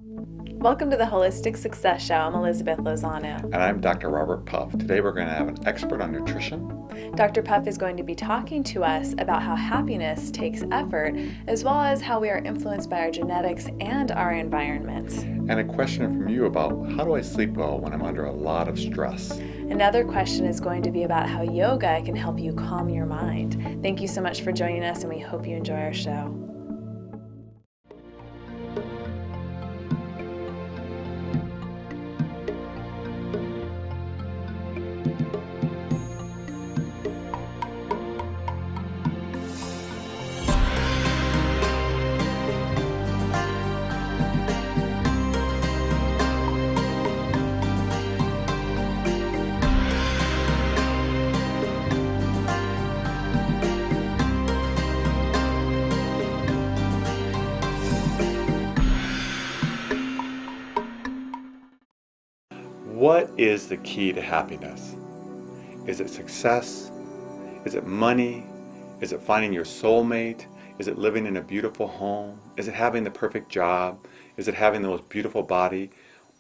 Welcome to the Holistic Success Show. I'm Elizabeth Lozano. And I'm Dr. Robert Puff. Today we're going to have an expert on nutrition. Dr. Puff is going to be talking to us about how happiness takes effort, as well as how we are influenced by our genetics and our environment. And a question from you about how do I sleep well when I'm under a lot of stress? Another question is going to be about how yoga can help you calm your mind. Thank you so much for joining us, and we hope you enjoy our show. What is the key to happiness? Is it success? Is it money? Is it finding your soulmate? Is it living in a beautiful home? Is it having the perfect job? Is it having the most beautiful body?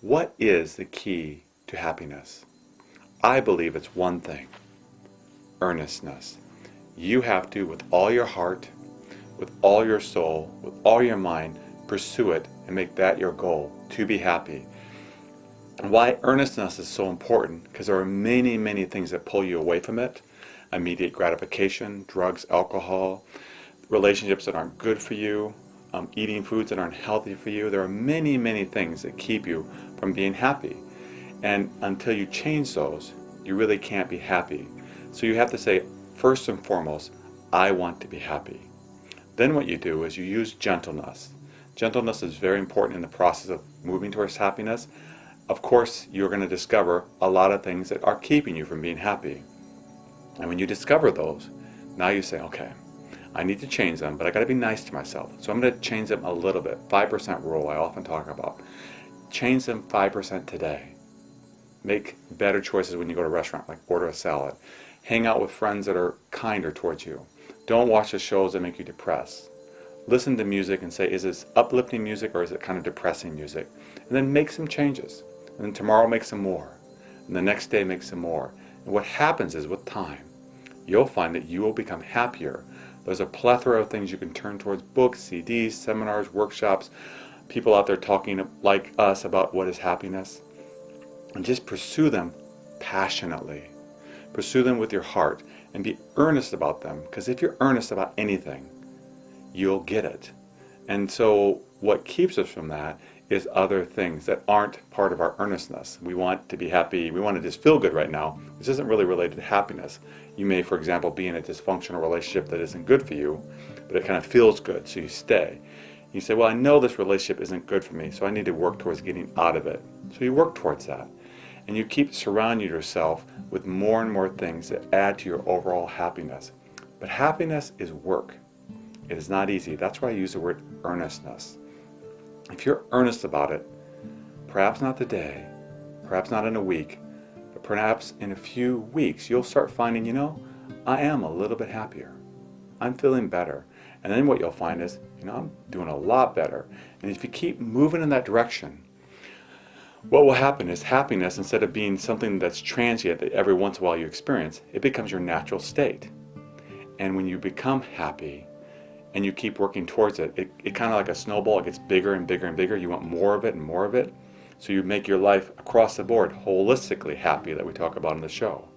What is the key to happiness? I believe it's one thing: earnestness. You have to, with all your heart, with all your soul, with all your mind, pursue it and make that your goal, to be happy. And why earnestness is so important, because there are many, many things that pull you away from it. Immediate gratification, drugs, alcohol, relationships that aren't good for you, eating foods that aren't healthy for you. There are many, many things that keep you from being happy. And until you change those, you really can't be happy. So you have to say, first and foremost, I want to be happy. Then what you do is you use gentleness. Gentleness is very important in the process of moving towards happiness. Of course, you're going to discover a lot of things that are keeping you from being happy. And when you discover those, now you say, okay, I need to change them, but I got to be nice to myself. So I'm going to change them a little bit. 5% rule I often talk about. Change them 5% today. Make better choices when you go to a restaurant, like order a salad. Hang out with friends that are kinder towards you. Don't watch the shows that make you depressed. Listen to music and say, is this uplifting music or is it kind of depressing music? And then make some changes. And then tomorrow make some more. And the next day make some more. And what happens is, with time, you'll find that you will become happier. There's a plethora of things you can turn towards: books, CDs, seminars, workshops, people out there talking like us about what is happiness. And just pursue them passionately. Pursue them with your heart and be earnest about them. Because if you're earnest about anything, you'll get it. And so what keeps us from that is other things that aren't part of our earnestness. We want to be happy, we want to just feel good right now. This isn't really related to happiness. You may, for example, be in a dysfunctional relationship that isn't good for you, but it kind of feels good, so you stay. You say, well, I know this relationship isn't good for me, so I need to work towards getting out of it. So you work towards that. And you keep surrounding yourself with more and more things that add to your overall happiness. But happiness is work. It is not easy. That's why I use the word earnestness. If you're earnest about it, perhaps not today, perhaps not in a week, but perhaps in a few weeks, you'll start finding, I am a little bit happier. I'm feeling better. And then what you'll find is, I'm doing a lot better. And if you keep moving in that direction, what will happen is happiness, instead of being something that's transient that every once in a while you experience, it becomes your natural state. And when you become happy, and you keep working towards it, it kind of like a snowball. It gets bigger and bigger and bigger. You want more of it and more of it. So you make your life across the board holistically happy, that we talk about in the show.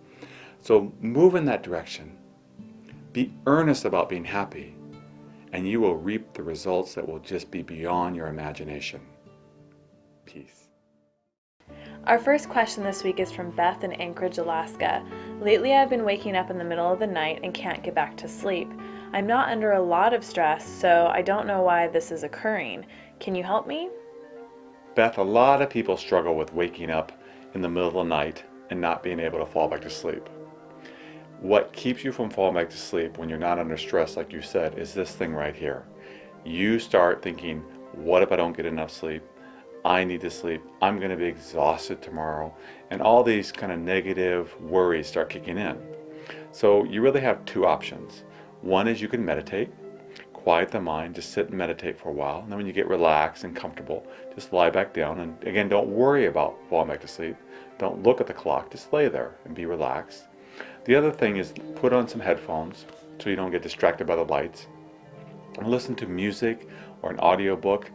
So move in that direction. Be earnest about being happy, and you will reap the results that will just be beyond your imagination. Peace. Our first question this week is from Beth in Anchorage, Alaska. Lately I've been waking up in the middle of the night and can't get back to sleep. I'm not under a lot of stress, so I don't know why this is occurring. Can you help me? Beth, a lot of people struggle with waking up in the middle of the night and not being able to fall back to sleep. What keeps you from falling back to sleep when you're not under stress, like you said, is this thing right here. You start thinking, what if I don't get enough sleep? I need to sleep. I'm going to be exhausted tomorrow. And all these kind of negative worries start kicking in. So you really have two options. One is you can meditate. quiet the mind, just sit and meditate for a while. And then when you get relaxed and comfortable, just lie back down. And again, don't worry about falling back to sleep. Don't look at the clock, just lay there and be relaxed. The other thing is put on some headphones so you don't get distracted by the lights. And listen to music or an audio book.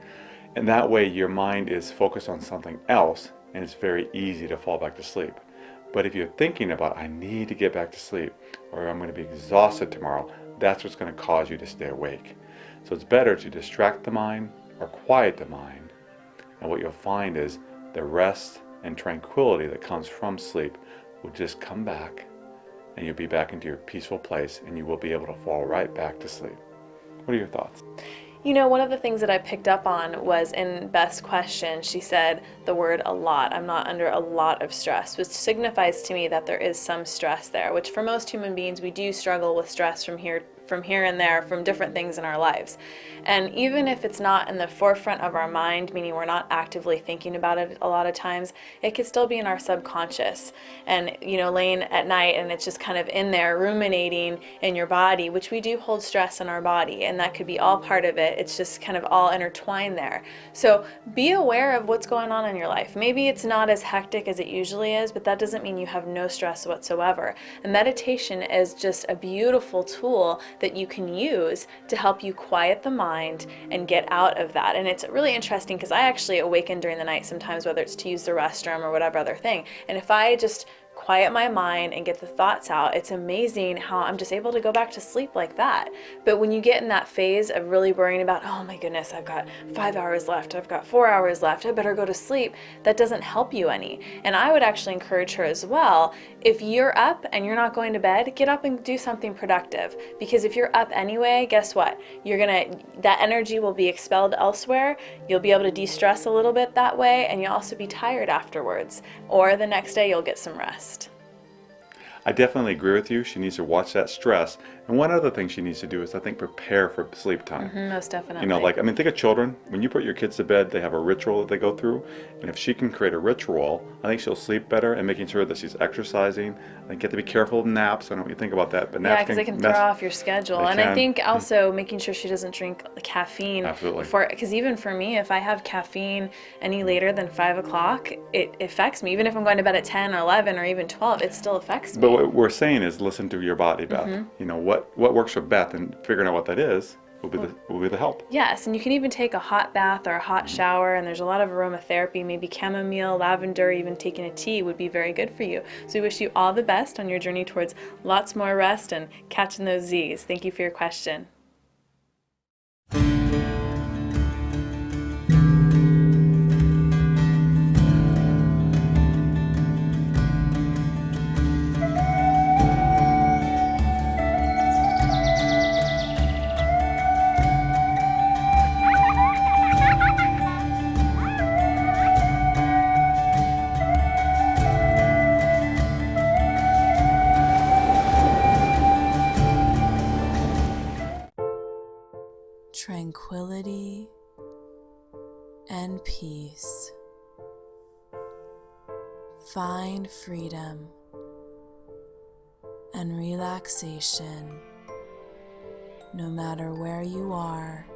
And that way your mind is focused on something else, and it's very easy to fall back to sleep. But if you're thinking about, I need to get back to sleep, or I'm going to be exhausted tomorrow, that's what's going to cause you to stay awake. So it's better to distract the mind or quiet the mind. And what you'll find is the rest and tranquility that comes from sleep will just come back, and you'll be back into your peaceful place, and you will be able to fall right back to sleep. What are your thoughts? You know, one of the things that I picked up on was in Beth's question, she said the word a lot. I'm not under a lot of stress, which signifies to me that there is some stress there, which for most human beings, we do struggle with stress from here and there, from different things in our lives. And even if it's not in the forefront of our mind, meaning we're not actively thinking about it a lot of times, it could still be in our subconscious. And, you know, laying at night and it's just kind of in there ruminating in your body, which we do hold stress in our body, and that could be all part of it. It's just kind of all intertwined there. So be aware of what's going on in your life. Maybe it's not as hectic as it usually is, but that doesn't mean you have no stress whatsoever. And meditation is just a beautiful tool that you can use to help you quiet the mind and get out of that. And it's really interesting because I actually awaken during the night sometimes, whether it's to use the restroom or whatever other thing. And if I just quiet my mind and get the thoughts out, it's amazing how I'm just able to go back to sleep like that. But when you get in that phase of really worrying about, oh my goodness, I've got 5 hours left, I've got 4 hours left, I better go to sleep, that doesn't help you any. And I would actually encourage her as well, if you're up and you're not going to bed, get up and do something productive. Because if you're up anyway, guess what? That energy will be expelled elsewhere. You'll be able to de-stress a little bit that way, and you'll also be tired afterwards. Or the next day you'll get some rest. I definitely agree with you. She needs to watch that stress. And one other thing she needs to do is, I think, prepare for sleep time. Most definitely. You know, like, I mean, think of children. When you put your kids to bed, they have a ritual that they go through. And if she can create a ritual, I think she'll sleep better, and making sure that she's exercising. I think you have to be careful of naps. I don't know what you think about that. But naps because they can throw off your schedule. And I think also making sure she doesn't drink caffeine. Absolutely. Because even for me, if I have caffeine any later than 5 o'clock, it affects me. Even if I'm going to bed at 10 or 11 or even 12, it still affects me. But what we're saying is listen to your body, Beth. You know, what works for Beth, and figuring out what that is will be the help. Yes, and you can even take a hot bath or a hot shower, and there's a lot of aromatherapy, maybe chamomile, lavender, even taking a tea would be very good for you. So we wish you all the best on your journey towards lots more rest and catching those Z's. Thank you for your question. Tranquility and peace. Find freedom and relaxation no matter where you are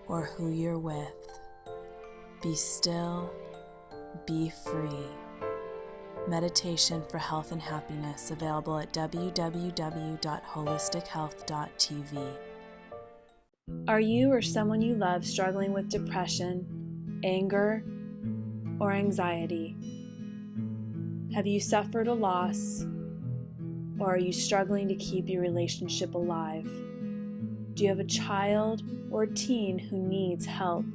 or who you're with. Be still, be free. Meditation for Health and Happiness, available at www.holistichealth.tv. Are you or someone you love struggling with depression, anger, or anxiety? Have you suffered a loss, or are you struggling to keep your relationship alive? Do you have a child or teen who needs help?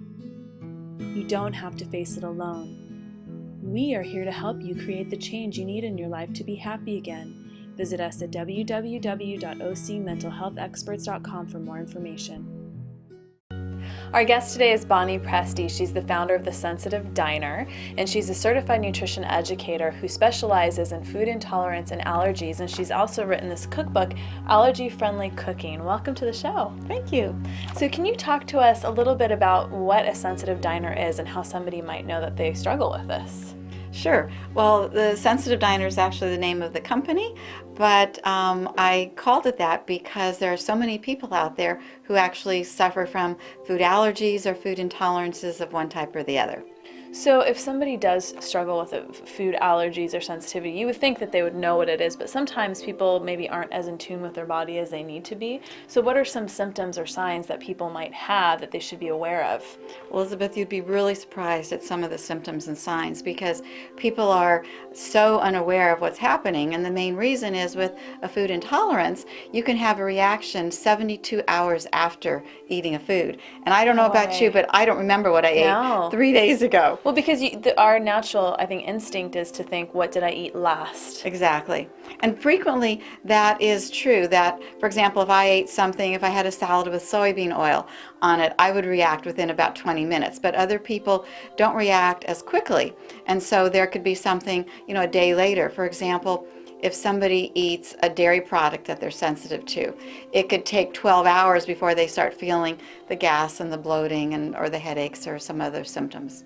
You don't have to face it alone. We are here to help you create the change you need in your life to be happy again. Visit us at www.ocmentalhealthexperts.com for more information. Our guest today is Bonnie Presti. She's the founder of The Sensitive Diner, and she's a certified nutrition educator who specializes in food intolerance and allergies, and she's also written this cookbook, Allergy-Friendly Cooking. Welcome to the show. Thank you. So can you talk to us a little bit about what a sensitive diner is and how somebody might know that they struggle with this? Sure. Well, the Sensitive Diner is actually the name of the company, but I called it that because there are so many people out there who actually suffer from food allergies or food intolerances of one type or the other. So if somebody does struggle with food allergies or sensitivity, you would think that they would know what it is, but sometimes people maybe aren't as in tune with their body as they need to be. So what are some symptoms or signs that people might have that they should be aware of? Well, Elizabeth, you'd be really surprised at some of the symptoms and signs because people are so unaware of what's happening. And the main reason is with a food intolerance, you can have a reaction 72 hours after eating a food. And I don't know about you, but I don't remember what I ate 3 days ago. Well, because our natural, I think, instinct is to think, what did I eat last? Exactly. And frequently that is true that, for example, if I ate something, if I had a salad with soybean oil on it, I would react within about 20 minutes. But other people don't react as quickly. And so there could be something, a day later. For example, if somebody eats a dairy product that they're sensitive to, it could take 12 hours before they start feeling the gas and the bloating or the headaches or some other symptoms.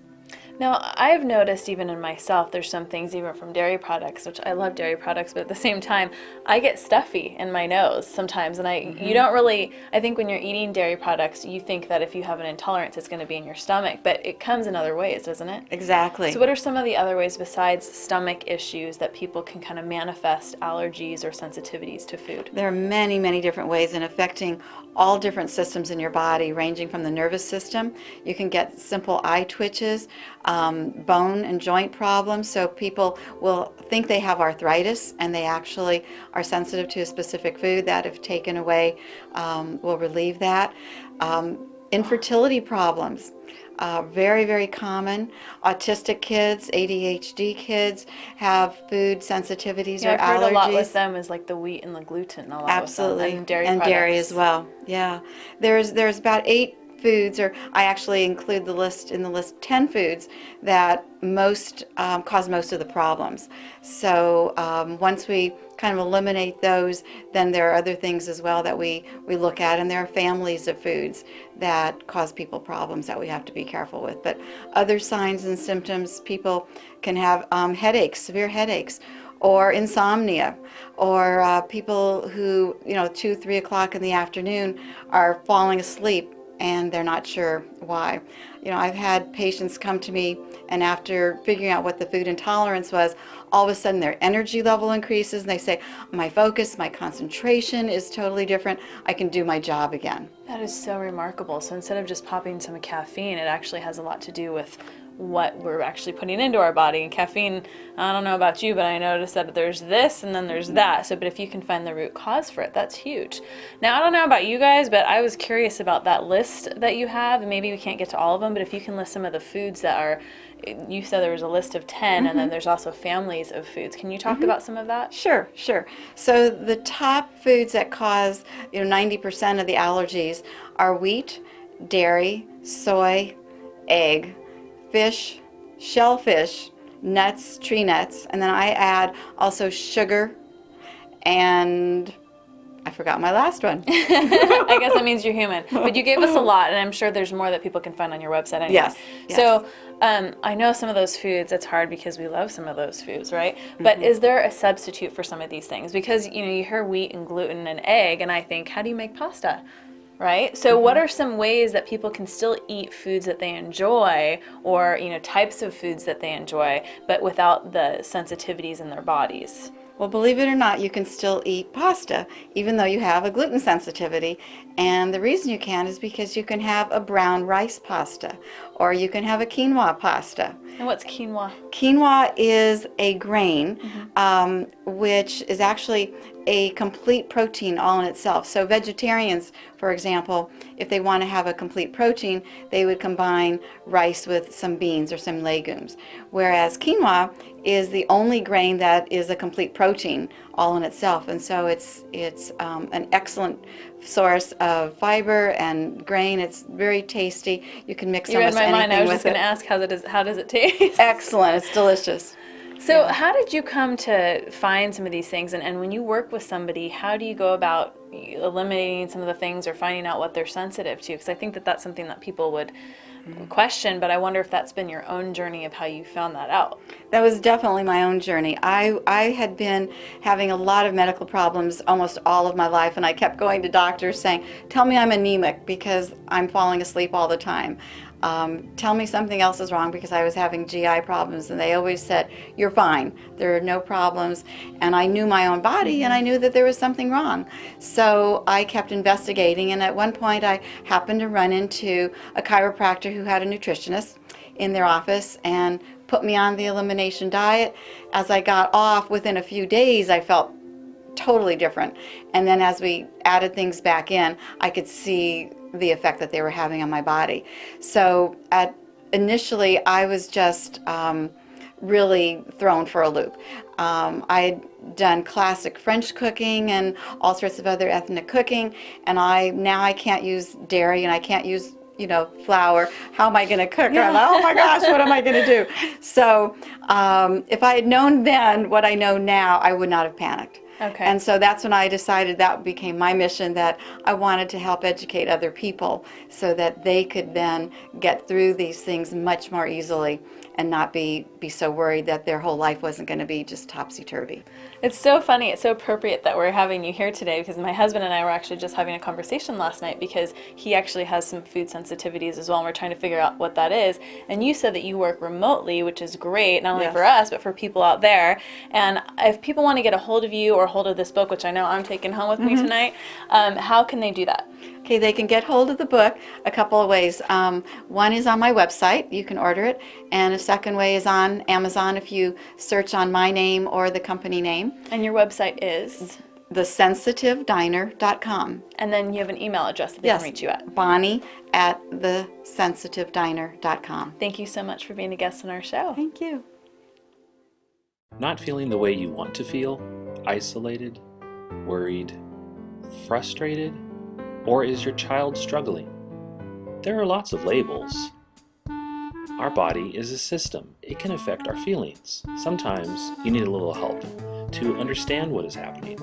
Now, I've noticed even in myself, there's some things even from dairy products, which I love dairy products, but at the same time, I get stuffy in my nose sometimes. And you don't really, I think when you're eating dairy products, you think that if you have an intolerance, it's going to be in your stomach, but it comes in other ways, doesn't it? Exactly. So what are some of the other ways besides stomach issues that people can kind of manifest allergies or sensitivities to food? There are many, many different ways in affecting all different systems in your body, ranging from the nervous system. You can get simple eye twitches, bone and joint problems. So people will think they have arthritis and they actually are sensitive to a specific food that, if taken away, will relieve that. Infertility problems. Very, very common. Autistic kids, ADHD kids have food sensitivities or allergies. I've heard a lot with them is like the wheat and the gluten. A lot Absolutely. With them. And dairy and products. Dairy as well. Yeah. There's about 8 foods, or I actually include the list 10 foods that cause most of the problems. So once we kind of eliminate those, then there are other things as well that we look at, and there are families of foods that cause people problems that we have to be careful with. But other signs and symptoms, people can have headaches, severe headaches, or insomnia, or people who, 2, 3 o'clock in the afternoon are falling asleep and they're not sure why. I've had patients come to me, and after figuring out what the food intolerance was, all of a sudden their energy level increases and they say, my focus, my concentration is totally different. I can do my job again. That is so remarkable. So instead of just popping some caffeine, it actually has a lot to do with what we're actually putting into our body. And caffeine, I don't know about you, but I noticed that there's this and then there's that. But if you can find the root cause for it, that's huge. Now, I don't know about you guys, but I was curious about that list that you have, and maybe we can't get to all of them, but if you can list some of the foods that are, you said there was a list of 10, and then there's also families of foods. Can you talk about some of that? Sure. So the top foods that cause 90% of the allergies are wheat, dairy, soy, egg, fish, shellfish, nuts, tree nuts, and then I add also sugar, and I forgot my last one. I guess that means you're human. But you gave us a lot, and I'm sure there's more that people can find on your website anyway. Yes. So I know some of those foods, it's hard because we love some of those foods, right? But is there a substitute for some of these things? Because, you hear wheat and gluten and egg, and I think, how do you make pasta? Right? So what are some ways that people can still eat foods that they enjoy, or, types of foods that they enjoy, but without the sensitivities in their bodies? Well, believe it or not, you can still eat pasta, even though you have a gluten sensitivity. And the reason you can is because you can have a brown rice pasta, or you can have a quinoa pasta. And what's quinoa? Quinoa is a grain, which is actually a complete protein all in itself. So vegetarians, for example, if they want to have a complete protein, they would combine rice with some beans or some legumes. Whereas quinoa is the only grain that is a complete protein all in itself. And so it's an excellent source of fiber and grain. It's very tasty. You can mix almost anything with it. You read my mind. I was just going to ask, how does it taste? Excellent. It's delicious. So how did you come to find some of these things? And when you work with somebody, how do you go about eliminating some of the things or finding out what they're sensitive to? Because I think that that's something that people would question, but I wonder if that's been your own journey of how you found that out. That was definitely my own journey. I had been having a lot of medical problems almost all of my life, and I kept going to doctors saying, tell me I'm anemic because I'm falling asleep all the time. Tell me something else is wrong because I was having GI problems, and they always said, you're fine, there are no problems. And I knew my own body, and I knew that there was something wrong. So I kept investigating, and at one point I happened to run into a chiropractor who had a nutritionist in their office and put me on the elimination diet. As I got off, within a few days I felt totally different. And then as we added things back in, I could see the effect that they were having on my body. So initially I was just really thrown for a loop. I had done classic French cooking and all sorts of other ethnic cooking, and now I can't use dairy and I can't use flour. How am I going to cook? Yeah. I'm like, oh my gosh, what am I going to do? So if I had known then what I know now, I would not have panicked. Okay. And so that's when I decided that became my mission, that I wanted to help educate other people so that they could then get through these things much more easily and not be so worried that their whole life wasn't going to be just topsy-turvy. It's so funny. It's so appropriate that we're having you here today, because my husband and I were actually just having a conversation last night, because he actually has some food sensitivities as well, and we're trying to figure out what that is. And you said that you work remotely, which is great, not only Yes. for us, but for people out there. And if people want to get a hold of you or a hold of this book, which I know I'm taking home with me tonight, how can they do that? Okay, they can get hold of the book a couple of ways. One is on my website, you can order it, and a second way is on Amazon if you search on my name or the company name. And your website is? thesensitivediner.com. And then you have an email address that they Yes, can reach you at. Bonnie@thesensitivediner.com. Thank you so much for being a guest on our show. Thank you. Not feeling the way you want to feel? Isolated? Worried? Frustrated? Or is your child struggling? There are lots of labels. Our body is a system. It can affect our feelings. Sometimes you need a little help to understand what is happening,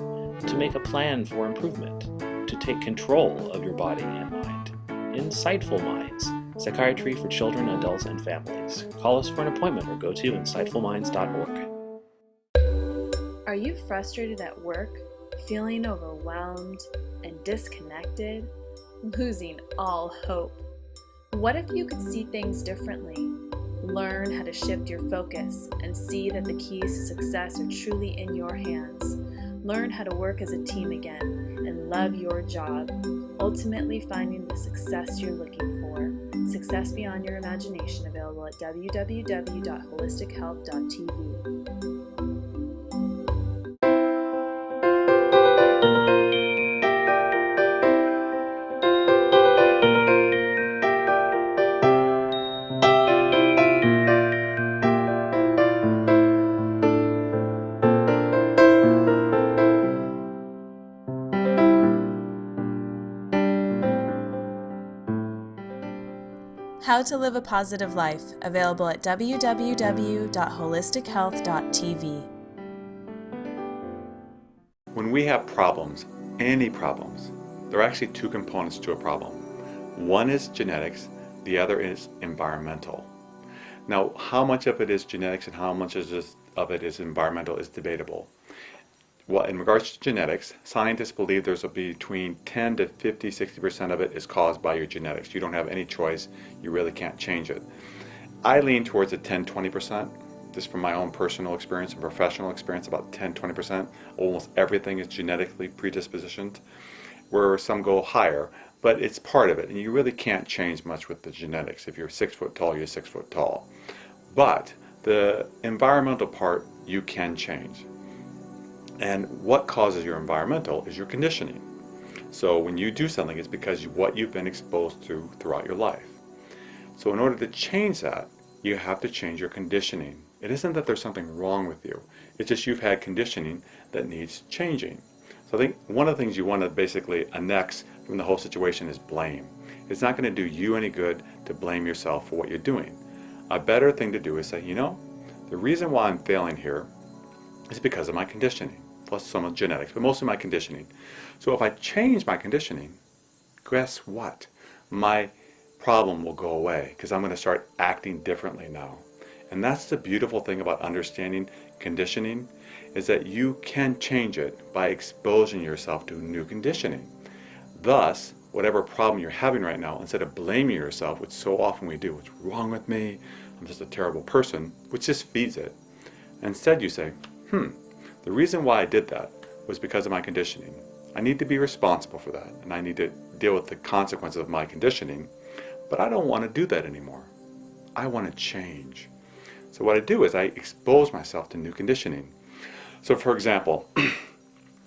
to make a plan for improvement, to take control of your body and mind. Insightful Minds, Psychiatry for Children, Adults, and Families. Call us for an appointment or go to insightfulminds.org. Are you frustrated at work, feeling overwhelmed and disconnected, losing all hope? What if you could see things differently? Learn how to shift your focus and see that the keys to success are truly in your hands. Learn how to work as a team again and love your job, ultimately finding the success you're looking for. Success beyond your imagination, available at www.holistichealth.tv. How to Live a Positive Life, available at www.holistichealth.tv. When we have problems, any problems, there are actually two components to a problem. One is genetics, the other is environmental. Now, how much of it is genetics and how much of it is environmental is debatable. Well, in regards to genetics, scientists believe there's between 10 to 50, 60% of it is caused by your genetics. You don't have any choice. You really can't change it. I lean towards the 10, 20%. Just from my own personal experience and professional experience, about 10, 20%. Almost everything is genetically predispositioned, where some go higher, but it's part of it. And you really can't change much with the genetics. If you're 6 foot tall, you're 6 foot tall. But the environmental part, you can change. And what causes your environmental is your conditioning. So when you do something, it's because what you've been exposed to throughout your life. So in order to change that, you have to change your conditioning. It isn't that there's something wrong with you. It's just you've had conditioning that needs changing. So I think one of the things you want to basically annex from the whole situation is blame. It's not going to do you any good to blame yourself for what you're doing. A better thing to do is say, the reason why I'm failing here is because of my conditioning, plus some of genetics, but mostly my conditioning. So if I change my conditioning, guess what? My problem will go away because I'm going to start acting differently now. And that's the beautiful thing about understanding conditioning, is that you can change it by exposing yourself to new conditioning. Thus, whatever problem you're having right now, instead of blaming yourself, which so often we do, what's wrong with me? I'm just a terrible person, which just feeds it. Instead you say, the reason why I did that was because of my conditioning. I need to be responsible for that, and I need to deal with the consequences of my conditioning, but I don't want to do that anymore. I want to change. So what I do is I expose myself to new conditioning. So for example,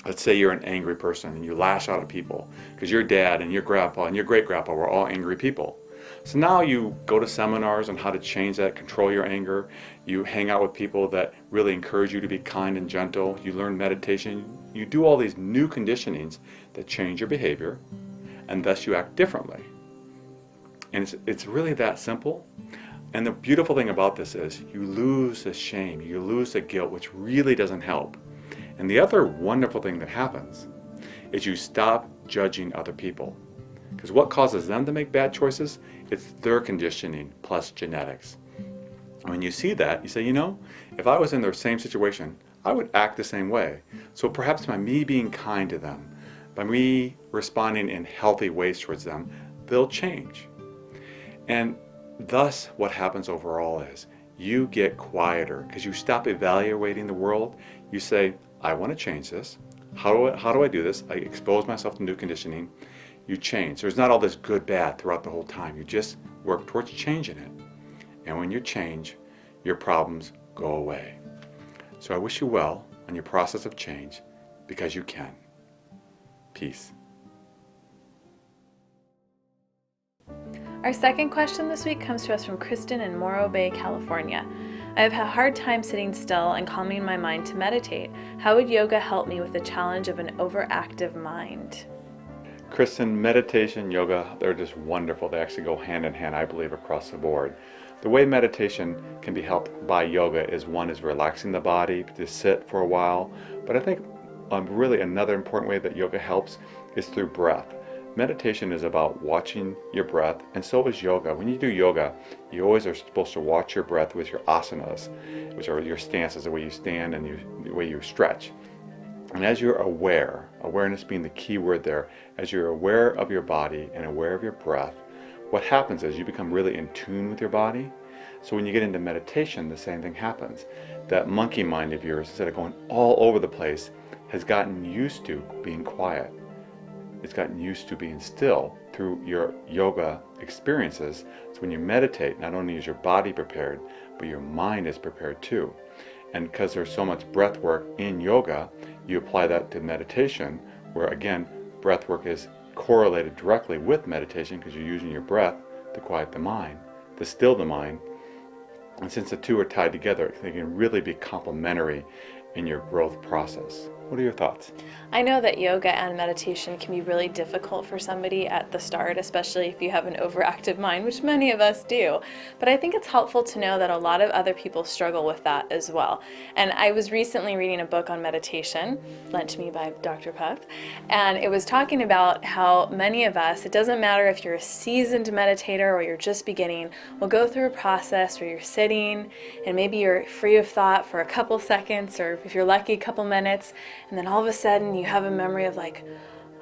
let's say you're an angry person and you lash out at people because your dad and your grandpa and your great-grandpa were all angry people. So now you go to seminars on how to change that, control your anger. You hang out with people that really encourage you to be kind and gentle. You learn meditation. You do all these new conditionings that change your behavior, and thus you act differently. And it's really that simple. And the beautiful thing about this is you lose the shame, you lose the guilt, which really doesn't help. And the other wonderful thing that happens is you stop judging other people. Because what causes them to make bad choices? It's their conditioning plus genetics. And when you see that, you say, you know, if I was in their same situation, I would act the same way. So perhaps by me being kind to them, by me responding in healthy ways towards them, they'll change. And thus what happens overall is you get quieter because you stop evaluating the world. You say, I want to change this. How do I do this? I expose myself to new conditioning. You change. There's not all this good, bad throughout the whole time. You just work towards changing it. And when you change, your problems go away. So I wish you well on your process of change, because you can. Peace. Our second question this week comes to us from Kristen in Morro Bay, California. I have had a hard time sitting still and calming my mind to meditate. How would yoga help me with the challenge of an overactive mind? Kristen, meditation, yoga, they're just wonderful. They actually go hand in hand, I believe, across the board. The way meditation can be helped by yoga is, one is relaxing the body, to sit for a while. But I think really another important way that yoga helps is through breath. Meditation is about watching your breath, and so is yoga. When you do yoga, you always are supposed to watch your breath with your asanas, which are your stances, the way you stand and the way you stretch. And as you're aware, awareness being the key word there, as you're aware of your body and aware of your breath, what happens is you become really in tune with your body. So when you get into meditation, the same thing happens. That monkey mind of yours, instead of going all over the place, has gotten used to being quiet. It's gotten used to being still through your yoga experiences. So when you meditate, not only is your body prepared, but your mind is prepared too. And because there's so much breath work in yoga, you apply that to meditation, where again, breath work is correlated directly with meditation because you're using your breath to quiet the mind, to still the mind. And since the two are tied together, they can really be complementary in your growth process. What are your thoughts? I know that yoga and meditation can be really difficult for somebody at the start, especially if you have an overactive mind, which many of us do. But I think it's helpful to know that a lot of other people struggle with that as well. And I was recently reading a book on meditation, lent to me by Dr. Puff, and it was talking about how many of us, it doesn't matter if you're a seasoned meditator or you're just beginning, will go through a process where you're sitting and maybe you're free of thought for a couple seconds, or if you're lucky, a couple minutes, and then all of a sudden you have a memory of like,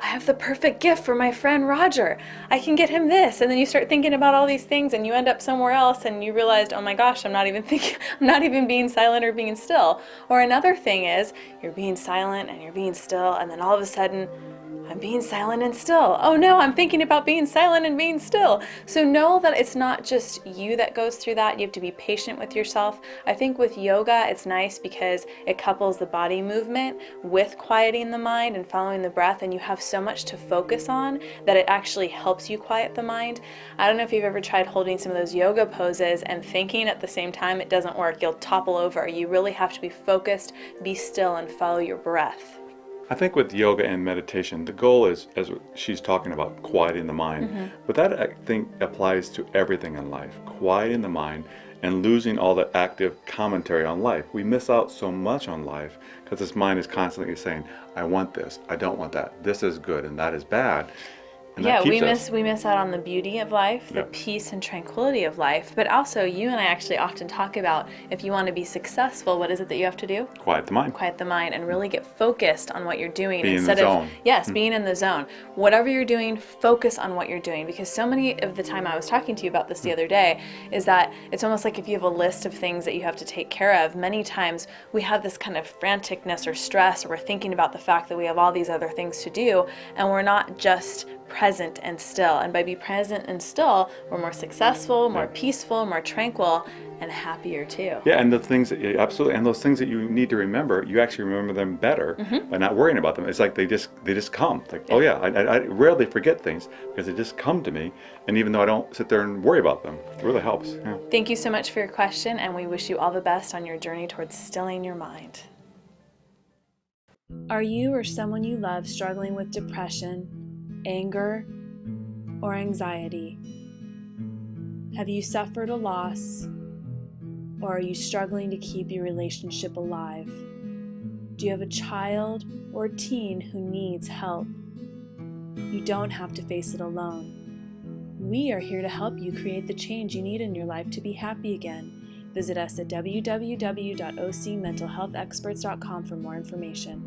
I have the perfect gift for my friend Roger. I can get him this. And then you start thinking about all these things and you end up somewhere else and you realized, oh my gosh, I'm not even thinking, I'm not even being silent or being still. Or another thing is you're being silent and you're being still, and then all of a sudden I'm being silent and still. Oh no, I'm thinking about being silent and being still. So know that it's not just you that goes through that. You have to be patient with yourself. I think with yoga, it's nice because it couples the body movement with quieting the mind and following the breath, and you have so much to focus on that it actually helps you quiet the mind. I don't know if you've ever tried holding some of those yoga poses and thinking at the same time. It doesn't work. You'll topple over. You really have to be focused, be still, and follow your breath. I think with yoga and meditation, the goal is, as she's talking about, quieting the mind. But that, I think, applies to everything in life. Quieting the mind and losing all the active commentary on life. We miss out so much on life because this mind is constantly saying, I want this, I don't want that, this is good and that is bad. And Yeah, that keeps we miss out on the beauty of life, the Yep. peace and tranquility of life. But also, you and I actually often talk about, if you want to be successful, what is it that you have to do? quiet the mind. Quiet the mind and really get focused on what you're doing Be in the instead of zone. being in the zone. Whatever you're doing, focus on what you're doing, because so many of the time, I was talking to you about this the other day, is that it's almost like if you have a list of things that you have to take care of, many times we have this kind of franticness or stress, or we're thinking about the fact that we have all these other things to do, and we're not just present and still. And by being present and still, we're more successful, more peaceful, more tranquil, and happier too. Yeah, and the things that absolutely, and those things that you need to remember, you actually remember them better by not worrying about them. It's like they just come. Like, oh yeah, I rarely forget things because they just come to me, and even though I don't sit there and worry about them, it really helps. Yeah. Thank you so much for your question, and we wish you all the best on your journey towards stilling your mind. Are you or someone you love struggling with depression, anger, or anxiety? Have you suffered a loss, or are you struggling to keep your relationship alive? Do you have a child or teen who needs help? You don't have to face it alone. We are here to help you create the change you need in your life to be happy again. Visit us at www.ocmentalhealthexperts.com for more information.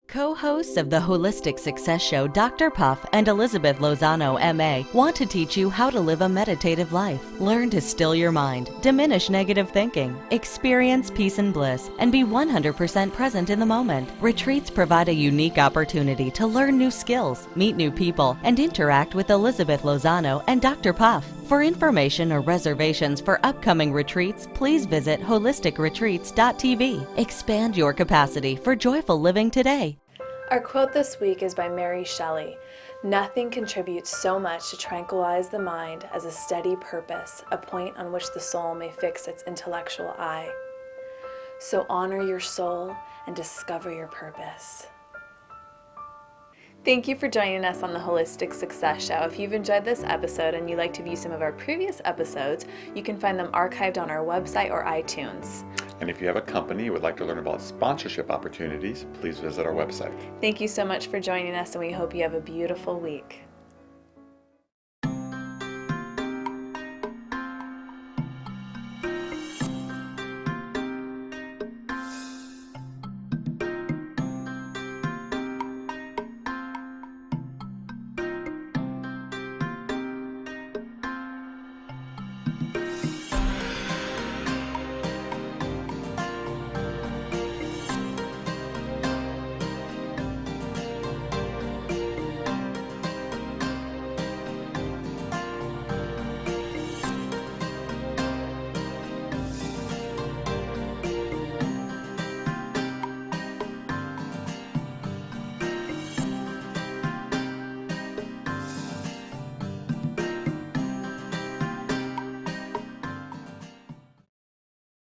Co-hosts of the Holistic Success Show, Dr. Puff and Elizabeth Lozano, MA, want to teach you how to live a meditative life. Learn to still your mind, diminish negative thinking, experience peace and bliss, and be 100% present in the moment. Retreats provide a unique opportunity to learn new skills, meet new people, and interact with Elizabeth Lozano and Dr. Puff. For information or reservations for upcoming retreats, please visit holisticretreats.tv. Expand your capacity for joyful living today. Our quote this week is by Mary Shelley. Nothing contributes so much to tranquilize the mind as a steady purpose, a point on which the soul may fix its intellectual eye. So honor your soul and discover your purpose. Thank you for joining us on the Holistic Success Show. If you've enjoyed this episode and you'd like to view some of our previous episodes, you can find them archived on our website or iTunes. And if you have a company and would like to learn about sponsorship opportunities, please visit our website. Thank you so much for joining us, and we hope you have a beautiful week.